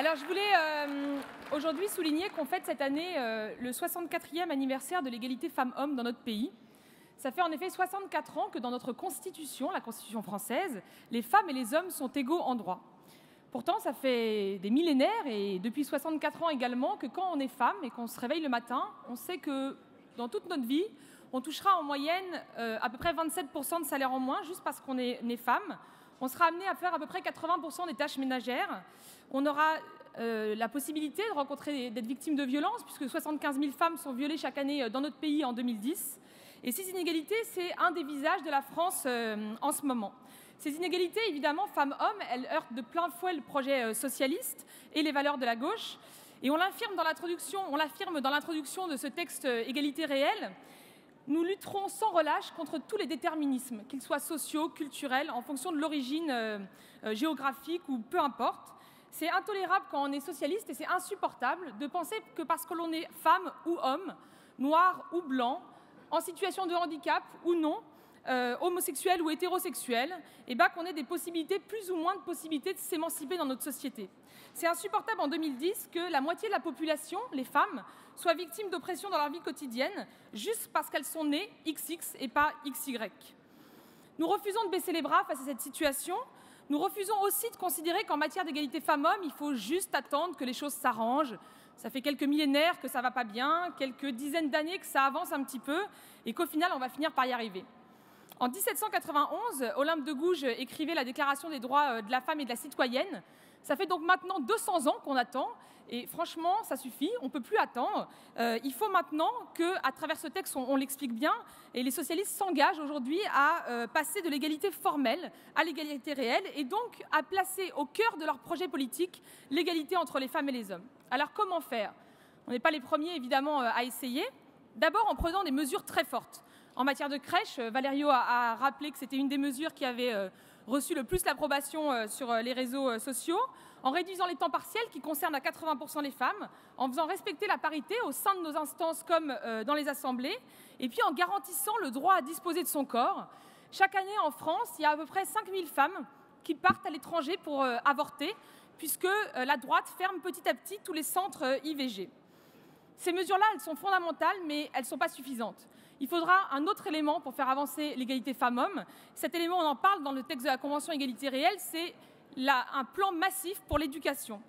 Alors, je voulais aujourd'hui souligner qu'on fête cette année le 64e anniversaire de l'égalité femmes-hommes dans notre pays. Ça fait en effet 64 ans que dans notre Constitution, la Constitution française, les femmes et les hommes sont égaux en droit. Pourtant, ça fait des millénaires et depuis 64 ans également que quand on est femme et qu'on se réveille le matin, on sait que dans toute notre vie, on touchera en moyenne à peu près 27% de salaire en moins juste parce qu'on est né femme. On sera amené à faire à peu près 80% des tâches ménagères. On aura la possibilité de rencontrer, d'être victime de violences, puisque 75 000 femmes sont violées chaque année dans notre pays en 2010. Et ces inégalités, c'est un des visages de la France en ce moment. Ces inégalités, évidemment, femmes-hommes, elles heurtent de plein fouet le projet socialiste et les valeurs de la gauche. Et on l'affirme dans l'introduction de ce texte égalité réelle. Nous lutterons sans relâche contre tous les déterminismes, qu'ils soient sociaux, culturels, en fonction de l'origine géographique ou peu importe. C'est intolérable quand on est socialiste et c'est insupportable de penser que parce que l'on est femme ou homme, noir ou blanc, en situation de handicap ou non, homosexuel ou hétérosexuel, qu'on ait des possibilités, plus ou moins de possibilités de s'émanciper dans notre société. C'est insupportable en 2010 que la moitié de la population, les femmes, soient victimes d'oppression dans leur vie quotidienne, juste parce qu'elles sont nées XX et pas XY. Nous refusons de baisser les bras face à cette situation. Nous refusons aussi de considérer qu'en matière d'égalité femmes-hommes, il faut juste attendre que les choses s'arrangent. Ça fait quelques millénaires que ça ne va pas bien, quelques dizaines d'années que ça avance un petit peu, et qu'au final, on va finir par y arriver. En 1791, Olympe de Gouges écrivait la Déclaration des droits de la femme et de la citoyenne. Ça fait donc maintenant 200 ans qu'on attend, et franchement, ça suffit, on ne peut plus attendre. Il faut maintenant qu'à travers ce texte, on l'explique bien, et les socialistes s'engagent aujourd'hui à passer de l'égalité formelle à l'égalité réelle, et donc à placer au cœur de leur projet politique l'égalité entre les femmes et les hommes. Alors comment faire? On n'est pas les premiers, évidemment, à essayer. D'abord en prenant des mesures très fortes. En matière de crèche, Valério a rappelé que c'était une des mesures qui avait reçu le plus l'approbation sur les réseaux sociaux, en réduisant les temps partiels qui concernent à 80% les femmes, en faisant respecter la parité au sein de nos instances comme dans les assemblées, et puis en garantissant le droit à disposer de son corps. Chaque année en France, il y a à peu près 5000 femmes qui partent à l'étranger pour avorter, puisque la droite ferme petit à petit tous les centres IVG. Ces mesures-là, elles sont fondamentales, mais elles ne sont pas suffisantes. Il faudra un autre élément pour faire avancer l'égalité femmes-hommes. Cet élément, on en parle dans le texte de la Convention égalité réelle, c'est un plan massif pour l'éducation.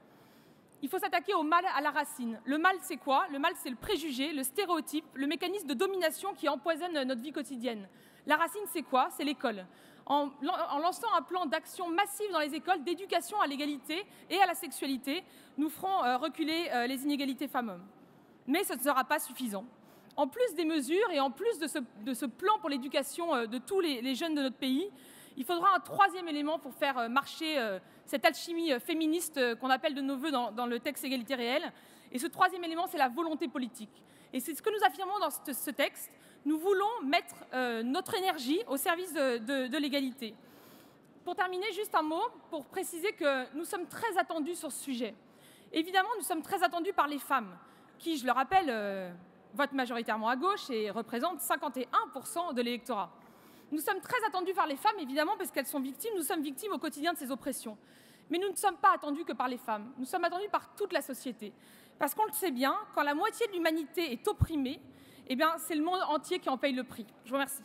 Il faut s'attaquer au mal à la racine. Le mal, c'est quoi? Le mal, c'est le préjugé, le stéréotype, le mécanisme de domination qui empoisonne notre vie quotidienne. La racine, c'est quoi? C'est l'école. En lançant un plan d'action massif dans les écoles d'éducation à l'égalité et à la sexualité, nous ferons reculer les inégalités femmes-hommes. Mais ce ne sera pas suffisant. En plus des mesures et en plus de ce plan pour l'éducation de tous les jeunes de notre pays, il faudra un troisième élément pour faire marcher cette alchimie féministe qu'on appelle de nos voeux dans le texte égalité réelle. Et ce troisième élément, c'est la volonté politique. Et c'est ce que nous affirmons dans ce texte. Nous voulons mettre notre énergie au service de l'égalité. Pour terminer, juste un mot pour préciser que nous sommes très attendus sur ce sujet. Évidemment, nous sommes très attendus par les femmes, qui, je le rappelle, votent majoritairement à gauche et représentent 51% de l'électorat. Nous sommes très attendus par les femmes, évidemment, parce qu'elles sont victimes. Nous sommes victimes au quotidien de ces oppressions. Mais nous ne sommes pas attendus que par les femmes. Nous sommes attendus par toute la société. Parce qu'on le sait bien, quand la moitié de l'humanité est opprimée, c'est le monde entier qui en paye le prix. Je vous remercie.